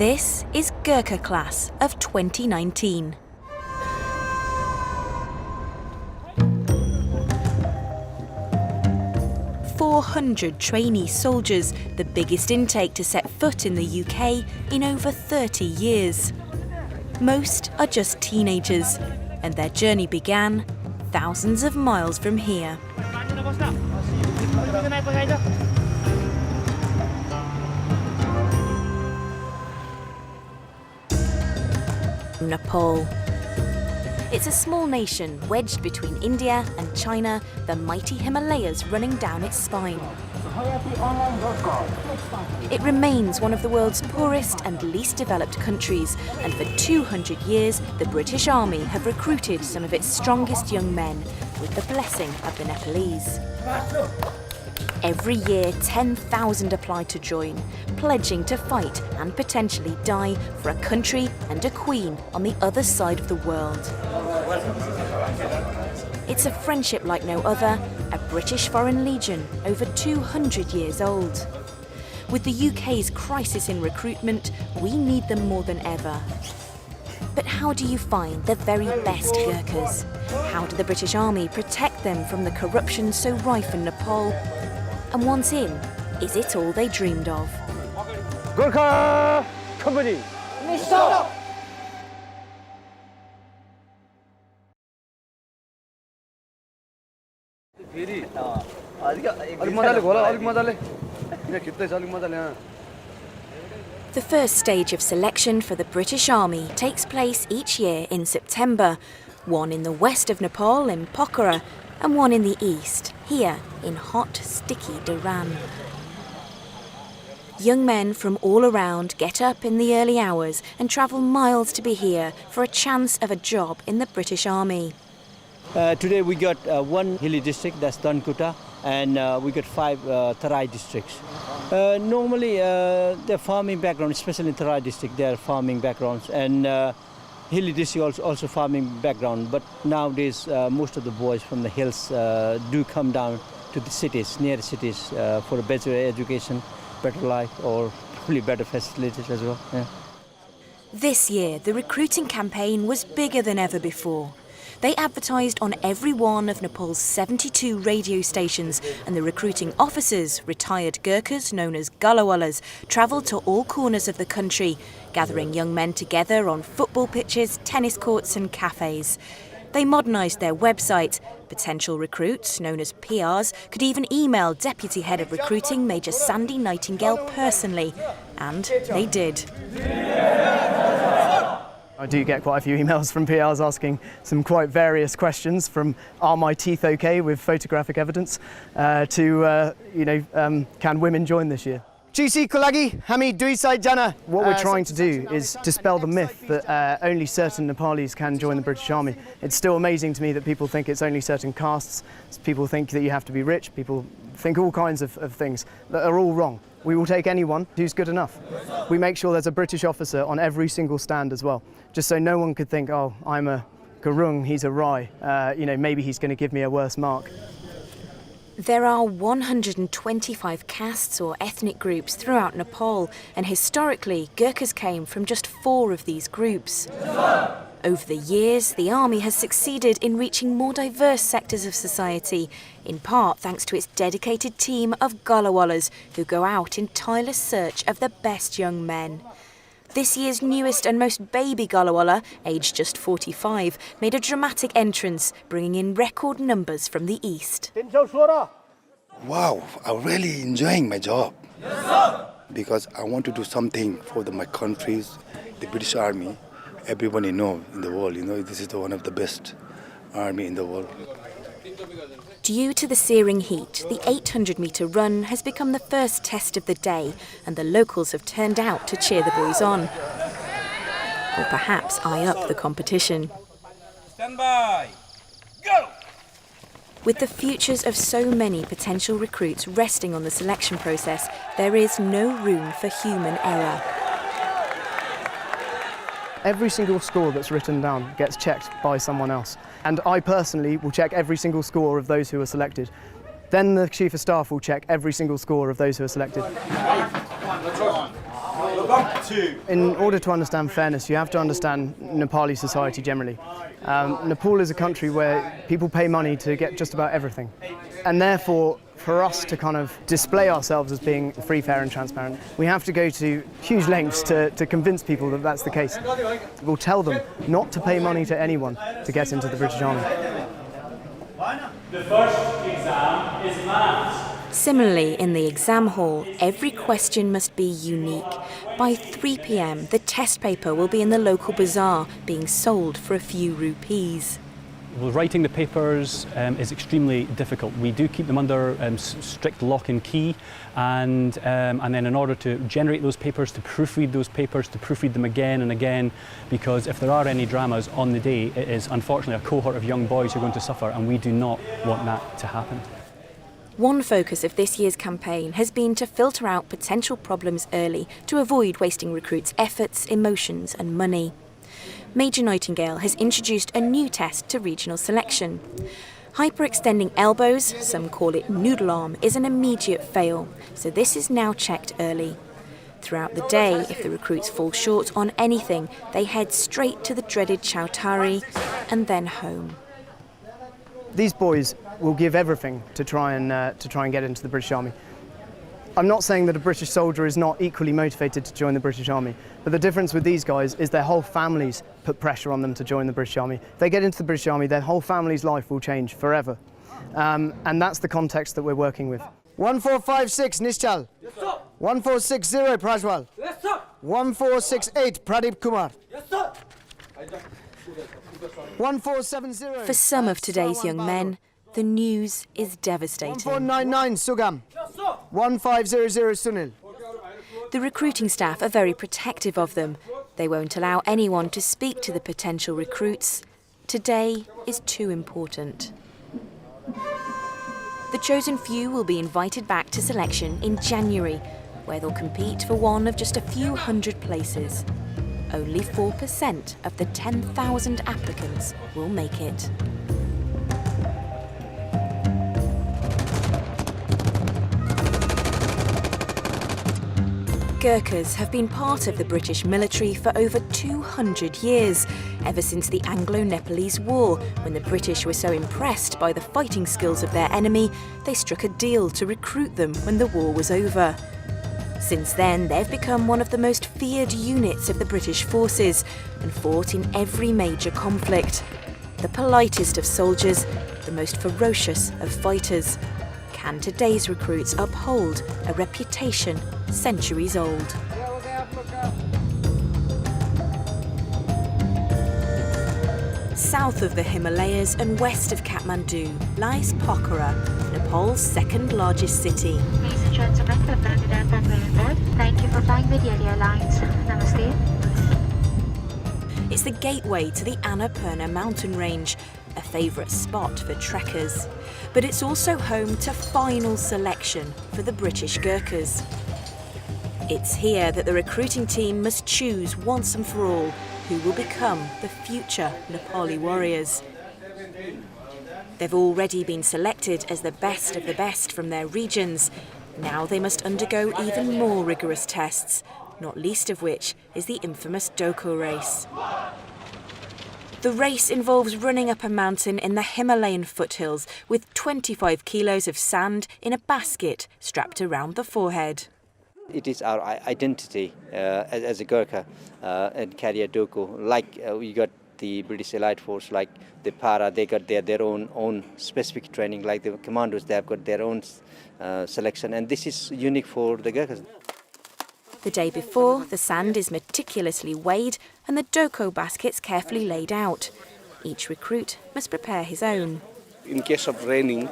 This is Gurkha class of 2019. "400 trainee soldiers, the biggest intake to set foot in the UK in over 30 years. Most are just teenagers, and their journey began thousands of miles from here. Nepal. It's a small nation wedged between India and China, the mighty Himalayas running down its spine. It remains one of the world's poorest and least developed countries, and for 200 years the British Army have recruited some of its strongest young men with the blessing of the Nepalese. Every year 10,000 apply to join, pledging to fight and potentially die for a country and a queen on the other side of the world. It's a friendship like no other, a British Foreign Legion over 200 years old. With the UK's crisis in recruitment, we need them more than ever. But how do you find the very best Gurkhas? How do the British Army protect them from the corruption so rife in Nepal? And once in, is it all they dreamed of? Gurkha Company! Stop! The first stage of selection for the British Army takes place each year in September, one in the west of Nepal in Pokhara and one in the east, here in hot, sticky Dharan. Young men from all around get up in the early hours and travel miles to be here for a chance of a job in the British Army. Today we got one hilly district, that's Dankuta, and we got 5 Tarai districts. Normally they're farming background, especially in Tarai district, they're farming backgrounds, and hilly district also farming background. But nowadays most of the boys from the hills do come down to the cities, near the cities, for a better education, better life, or probably better facilities as well. Yeah. This year the recruiting campaign was bigger than ever before. They advertised on every one of Nepal's 72 radio stations, and the recruiting officers, retired Gurkhas known as Gulawallas, travelled to all corners of the country, gathering young men together on football pitches, tennis courts and cafes. They modernised their website. Potential recruits, known as PRs, could even email Deputy Head of Recruiting Major Sandy Nightingale personally. And they did. I do get quite a few emails from PRs asking some quite various questions, from "Are my teeth okay?" with photographic evidence to can women join this year? What we're trying to do is dispel the myth that only certain Nepalis can join the British Army. It's still amazing to me that people think it's only certain castes, people think that you have to be rich, people think all kinds of things that are all wrong. We will take anyone who's good enough. We make sure there's a British officer on every single stand as well, just so no one could think, oh, I'm a Gurung, he's a Rai, maybe he's going to give me a worse mark. There are 125 castes or ethnic groups throughout Nepal, and historically Gurkhas came from just 4 of these groups. Over the years, the army has succeeded in reaching more diverse sectors of society, in part thanks to its dedicated team of Gulawallas who go out in tireless search of the best young men. This year's newest and most baby Gulawalla, aged just 45, made a dramatic entrance, bringing in record numbers from the east. Wow, I'm really enjoying my job. Yes, sir. Because I want to do something for my countries, the British Army. Everybody knows in the world, this is one of the best army in the world. Due to the searing heat, the 800-metre run has become the first test of the day, and the locals have turned out to cheer the boys on. Or perhaps eye up the competition. Stand by! Go! With the futures of so many potential recruits resting on the selection process, there is no room for human error. Every single score that's written down gets checked by someone else. And I personally will check every single score of those who are selected. Then the Chief of Staff will check every single score of those who are selected. In order to understand fairness, you have to understand Nepali society generally. Nepal is a country where people pay money to get just about everything. And therefore, for us to kind of display ourselves as being free, fair and transparent, we have to go to huge lengths to convince people that that's the case. We'll tell them not to pay money to anyone to get into the British Army. The first exam is maths. Similarly, in the exam hall, every question must be unique. By 3 p.m, the test paper will be in the local bazaar, being sold for a few rupees. Well, writing the papers is extremely difficult. We do keep them under strict lock and key, and then in order to generate those papers, to proofread those papers, to proofread them again and again, because if there are any dramas on the day, it is unfortunately a cohort of young boys who are going to suffer, and we do not want that to happen. One focus of this year's campaign has been to filter out potential problems early to avoid wasting recruits' efforts, emotions and money. Major Nightingale has introduced a new test to regional selection. Hyperextending elbows, some call it noodle arm, is an immediate fail, so this is now checked early. Throughout the day, if the recruits fall short on anything, they head straight to the dreaded Chowtari and then home. These boys will give everything to try and get into the British Army. I'm not saying that a British soldier is not equally motivated to join the British Army, but the difference with these guys is their whole families put pressure on them to join the British Army. If they get into the British Army, their whole family's life will change forever. And that's the context that we're working with. 1456 Nischal. Yes, sir. 1460 Prajwal. Yes, sir. 1468 Pradeep Kumar. Yes, sir. 1470. For some of today's young men, the news is devastating. 1499 Sugam. Yes, sir. 1500 Sunil. The recruiting staff are very protective of them. They won't allow anyone to speak to the potential recruits. Today is too important. The chosen few will be invited back to selection in January, where they'll compete for one of just a few hundred places. Only 4% of the 10,000 applicants will make it. Gurkhas have been part of the British military for over 200 years, ever since the Anglo-Nepalese War, when the British were so impressed by the fighting skills of their enemy, they struck a deal to recruit them when the war was over. Since then, they've become one of the most feared units of the British forces and fought in every major conflict. The politest of soldiers, the most ferocious of fighters. Can today's recruits uphold a reputation centuries old? South of the Himalayas and west of Kathmandu lies Pokhara, Nepal's second largest city. Ladies and gentlemen, the landed airport will report. Thank you for flying with Delhi Airlines. Namaste. It's the gateway to the Annapurna mountain range, a favourite spot for trekkers. But it's also home to final selection for the British Gurkhas. It's here that the recruiting team must choose once and for all who will become the future Nepali warriors. They've already been selected as the best of the best from their regions. Now they must undergo even more rigorous tests, not least of which is the infamous Doko race. The race involves running up a mountain in the Himalayan foothills with 25 kilos of sand in a basket strapped around the forehead. It is our identity as a Gurkha and carry a Doko. Like we got the British Elite Force, like the Para, they got their own specific training. Like the commandos, they have got their own selection, and this is unique for the Gurkhas. The day before, the sand is meticulously weighed and the Doko baskets carefully laid out. Each recruit must prepare his own. In case of raining,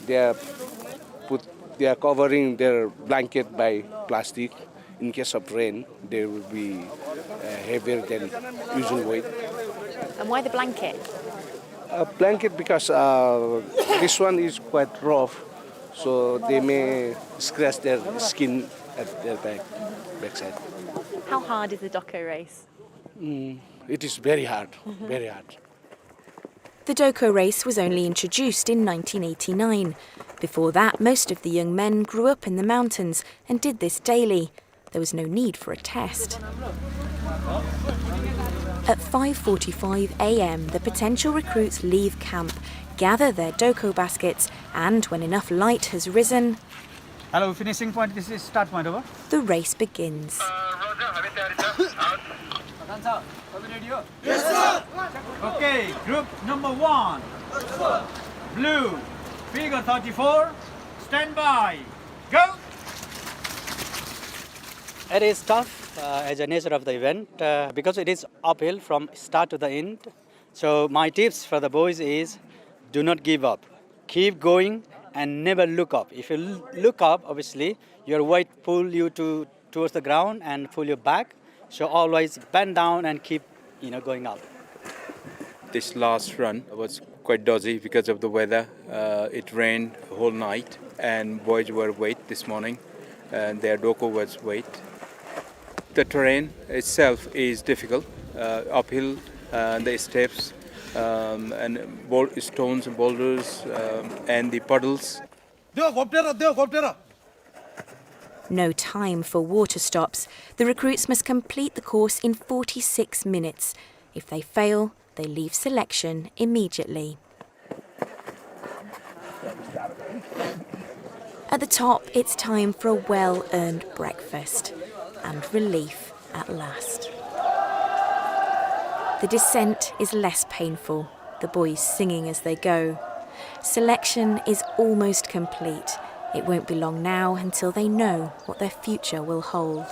they are covering their blanket by plastic. In case of rain, they will be heavier than usual weight. And why the blanket? Blanket because this one is quite rough, so they may scratch their skin at their backside. How hard is the Doko race? It is very hard, very hard. The Doko race was only introduced in 1989. Before that, most of the young men grew up in the mountains and did this daily. there was no need for a test. At 5:45 a.m, the potential recruits leave camp, gather their doko baskets, and when enough light has risen, Hello, finishing point, this is start point, over. the race begins. Yes, sir! Okay, group number 1. Blue, figure 34, stand by, go! It is tough as a nature of the event because it is uphill from start to the end. So my tips for the boys is do not give up. Keep going and never look up. If you look up, obviously, your weight pull you towards the ground and pull you back. So always bend down and keep going up. This last run was quite dodgy because of the weather. It rained the whole night and boys were wet this morning and their doko was wet. The terrain itself is difficult, uphill, the steps and stones and boulders and the puddles. No time for water stops. The recruits must complete the course in 46 minutes. If they fail, they leave selection immediately. At the top, it's time for a well-earned breakfast and relief at last. The descent is less painful, the boys singing as they go. Selection is almost complete. It won't be long now until they know what their future will hold.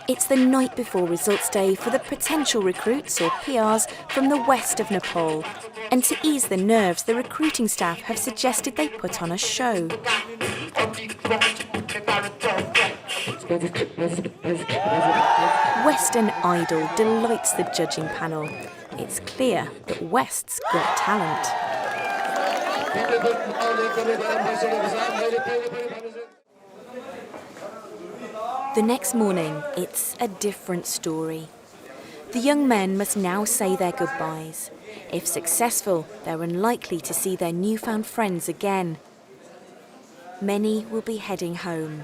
It's the night before results day for the potential recruits, or PRs, from the west of Nepal. And to ease the nerves, the recruiting staff have suggested they put on a show. Western Idol delights the judging panel. It's clear that West's got talent. The next morning, it's a different story. The young men must now say their goodbyes. If successful, they're unlikely to see their newfound friends again. Many will be heading home.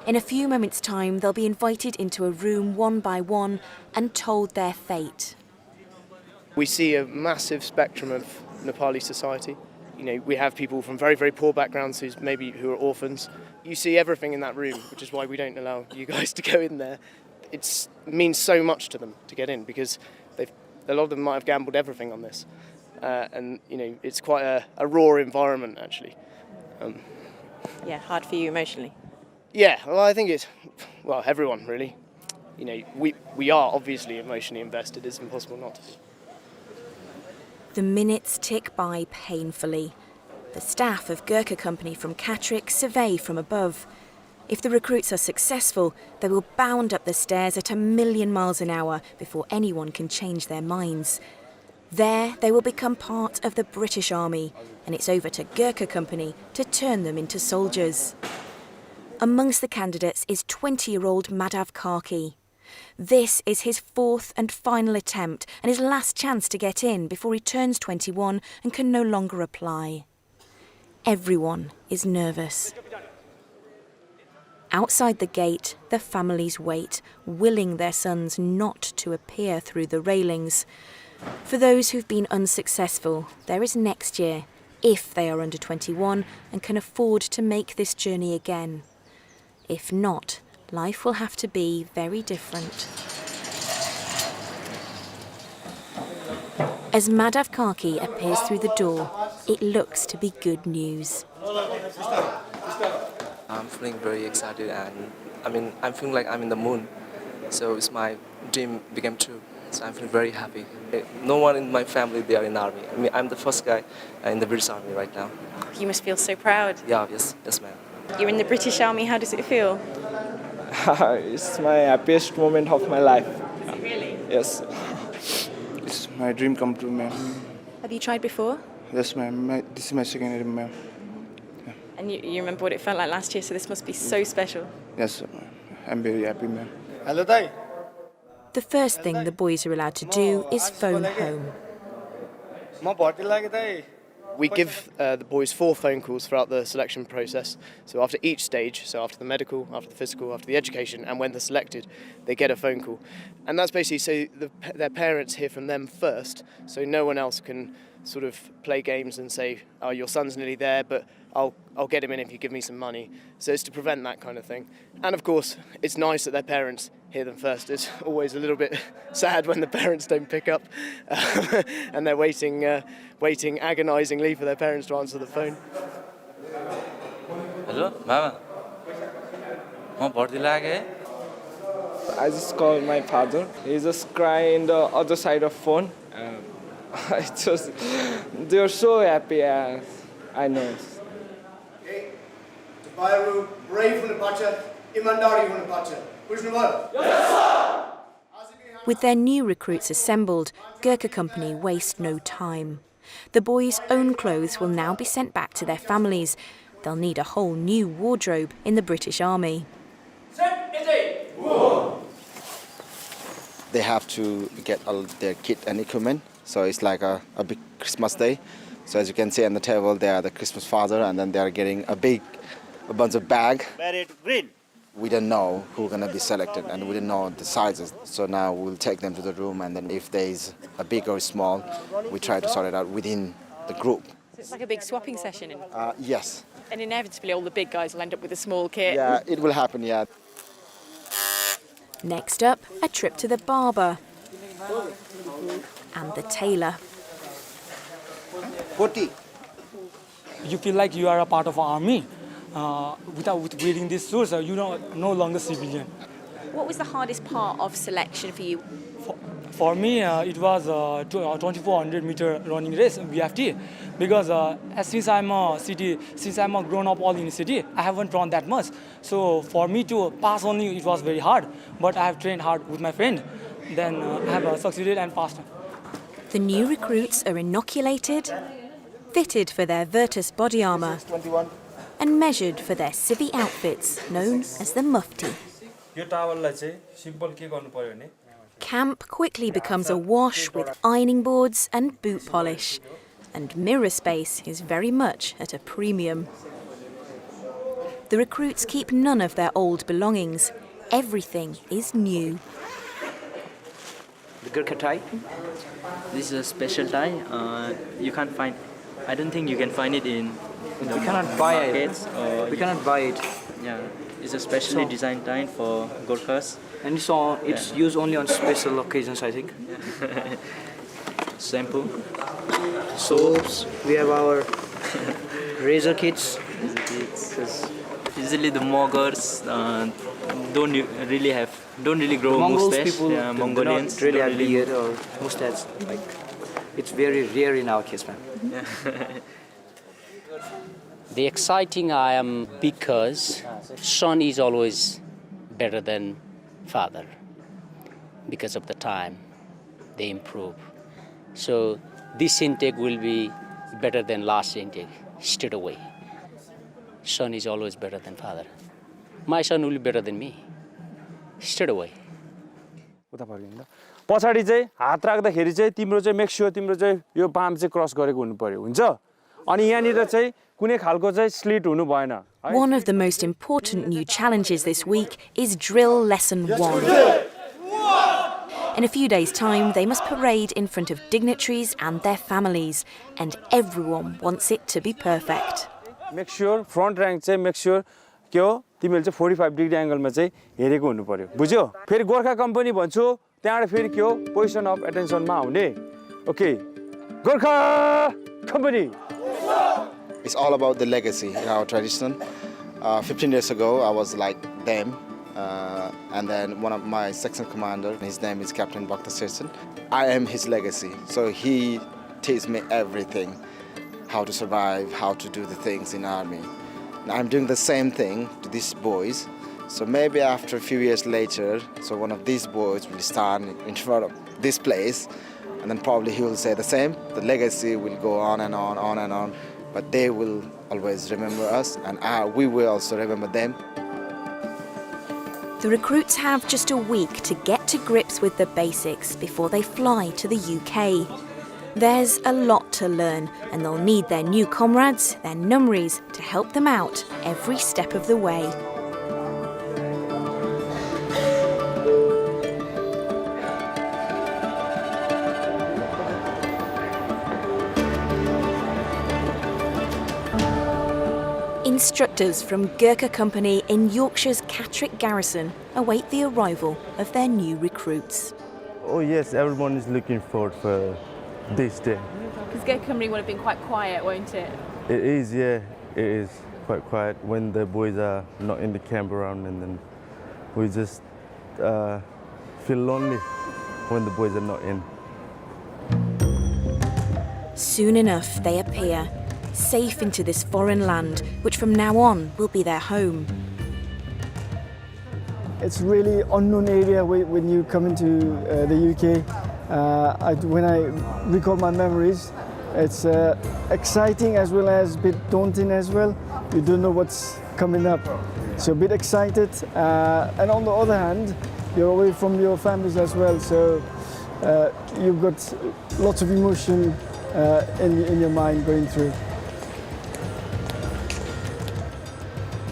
In a few moments' time, they'll be invited into a room one by one and told their fate. We see a massive spectrum of Nepali society. We have people from very, very poor backgrounds who are orphans. You see everything in that room, which is why we don't allow you guys to go in there. It means so much to them to get in because a lot of them might have gambled everything on this. And it's quite a raw environment, actually. Yeah, hard for you emotionally? Yeah, well, I think everyone, really. We are obviously emotionally invested. It's impossible not to be. The minutes tick by painfully. The staff of Gurkha Company from Catterick survey from above. If the recruits are successful, they will bound up the stairs at 1,000,000 miles an hour before anyone can change their minds. There, they will become part of the British Army, and it's over to Gurkha Company to turn them into soldiers. Amongst the candidates is 20-year-old Madhav Karki. This is his fourth and final attempt and his last chance to get in before he turns 21 and can no longer apply. Everyone is nervous. Outside the gate, the families wait, willing their sons not to appear through the railings. For those who've been unsuccessful, there is next year, if they are under 21 and can afford to make this journey again. If not, life will have to be very different. As Madhav Karki appears through the door, it looks to be good news. I'm feeling very excited and I'm feeling like I'm in the moon. So it's my dream became true. So I'm feeling very happy. No one in my family, they are in the army. I'm the first guy in the British Army right now. You must feel so proud. Yeah, yes ma'am. You're in the British Army, how does it feel? It's my happiest moment of my life. Really? Yes. It's my dream come true, ma'am. Have you tried before? Yes, ma'am. This is my second dream, ma'am. Yeah. And you remember what it felt like last year, so this must be so special. Yes, I'm very happy, ma'am. Hello, Dai. The first thing the boys are allowed to do is phone home. We give the boys 4 phone calls throughout the selection process. So after each stage, so after the medical, after the physical, after the education, and when they're selected, they get a phone call. And that's basically so their parents hear from them first, so no one else can sort of play games and say, oh, your son's nearly there, but I'll get him in if you give me some money. So it's to prevent that kind of thing. And of course, it's nice that their parents hear them first. It's always a little bit sad when the parents don't pick up and they're waiting agonizingly for their parents to answer the phone. Hello, Mama. I just called my father. He's just crying the other side of phone. They're so happy. I know. With their new recruits assembled, Gurkha Company waste no time. The boys' own clothes will now be sent back to their families. They'll need a whole new wardrobe in the British Army. They have to get all their kit and equipment, so it's like a big Christmas day. So as you can see on the table, they are the Christmas father, and then they are getting a bunch of bag. Green. We don't know who's going to be selected, and we don't know the sizes. So now we'll take them to the room, and then if there is a big or small, we try to sort it out within the group. So it's like a big swapping session. Yes. And inevitably all the big guys will end up with a small kit. Yeah, it will happen, yeah. Next up, a trip to the barber and the tailor. 40. You feel like you are a part of our army. Without wearing these suits, you are no longer civilian. What was the hardest part of selection for you? For me, it was a 2400 meter running race, BFT, because since I'm a grown up all in the city, I haven't run that much. So for me to pass only, it was very hard. But I have trained hard with my friend. Then I have succeeded and passed. The new recruits are inoculated, fitted for their Virtus body armour, and measured for their civvy outfits known as the mufti. Camp quickly becomes awash with ironing boards and boot polish, and mirror space is very much at a premium. The recruits keep none of their old belongings. Everything is new. The Gurkha tie. This is a special tie. I don't think you can find it in the markets. We cannot buy it. Yeah, it's a specially designed tie for Gorkhas. And it's used only on special occasions, I think. Shampoo, soaps. We have our razor kits. Usually the Mogurs don't really grow mustache. Yeah, Mongolians don't really have beard or mustache. Like, it's very rare in our case, man. The exciting I am because son is always better than father. Because of the time, they improve. So this intake will be better than last intake, straight away. Son is always better than father. My son will be better than me, straight away. पछाडी चाहिँ हात राख्दाखेरि चाहिँ तिम्रो चाहिँ make sure तिम्रो चाहिँ यो balm चाहिँ क्रस गरेको हुनु पर्यो हुन्छ अनि यहाँनिर चाहिँ कुनै खालको चाहिँ स्लिट हुनु भएन. One of the most important new challenges this week is drill lesson 1. In a few days' time, they must parade in front of dignitaries and their families, and everyone wants it to be perfect. Make sure front rank चाहिँ make sure के हो तिमीले चाहिँ 45 degree एंगलमा चाहिँ हेरेको हुनु पर्यो बुझ्यो फेरि गोर्खा कम्पनी भन्छु त्यहाँबाट फेरि के हो पोजिसन अफ एटेन्सनमा आउने okay Gorkha company. It's all about the legacy in our tradition. 15 years ago, I was like them. And then one of my section commander, his name is Captain Bhakta Sesson. I am his legacy. So he teaches me everything, how to survive, how to do the things in army. Now I'm doing the same thing to these boys. So maybe after a few years later, so one of these boys will stand in front of this place, and then probably he will say the same. The legacy will go on and on, on and on. But they will always remember us, and we will also remember them. The recruits have just a week to get to grips with the basics before they fly to the UK. There's a lot to learn, and they'll need their new comrades, their numries, to help them out every step of the way. Instructors from Gurkha Company in Yorkshire's Catterick Garrison await the arrival of their new recruits. Oh yes, everyone is looking forward for this day. Because Gurkha Company would have been quite quiet, won't it? It is, yeah, it is quite quiet when the boys are not in the camp around, and then we just feel lonely when the boys are not in. Soon enough they appear, safe into this foreign land, which from now on will be their home. It's really unknown area when you come into the UK. When I recall my memories, it's exciting as well as a bit daunting as well. You don't know what's coming up. So a bit excited, and on the other hand, you're away from your families as well, so you've got lots of emotion in your mind going through.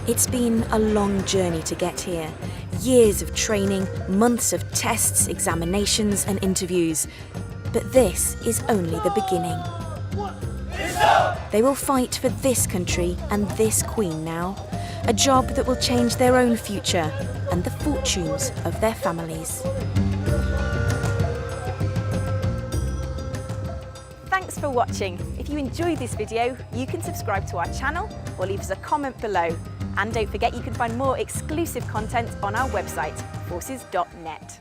It's been a long journey to get here. Years of training, months of tests, examinations and interviews. But this is only the beginning. They will fight for this country and this queen now. A job that will change their own future and the fortunes of their families. Thanks for watching. If you enjoyed this video, you can subscribe to our channel or leave us a comment below. And don't forget, you can find more exclusive content on our website, forces.net.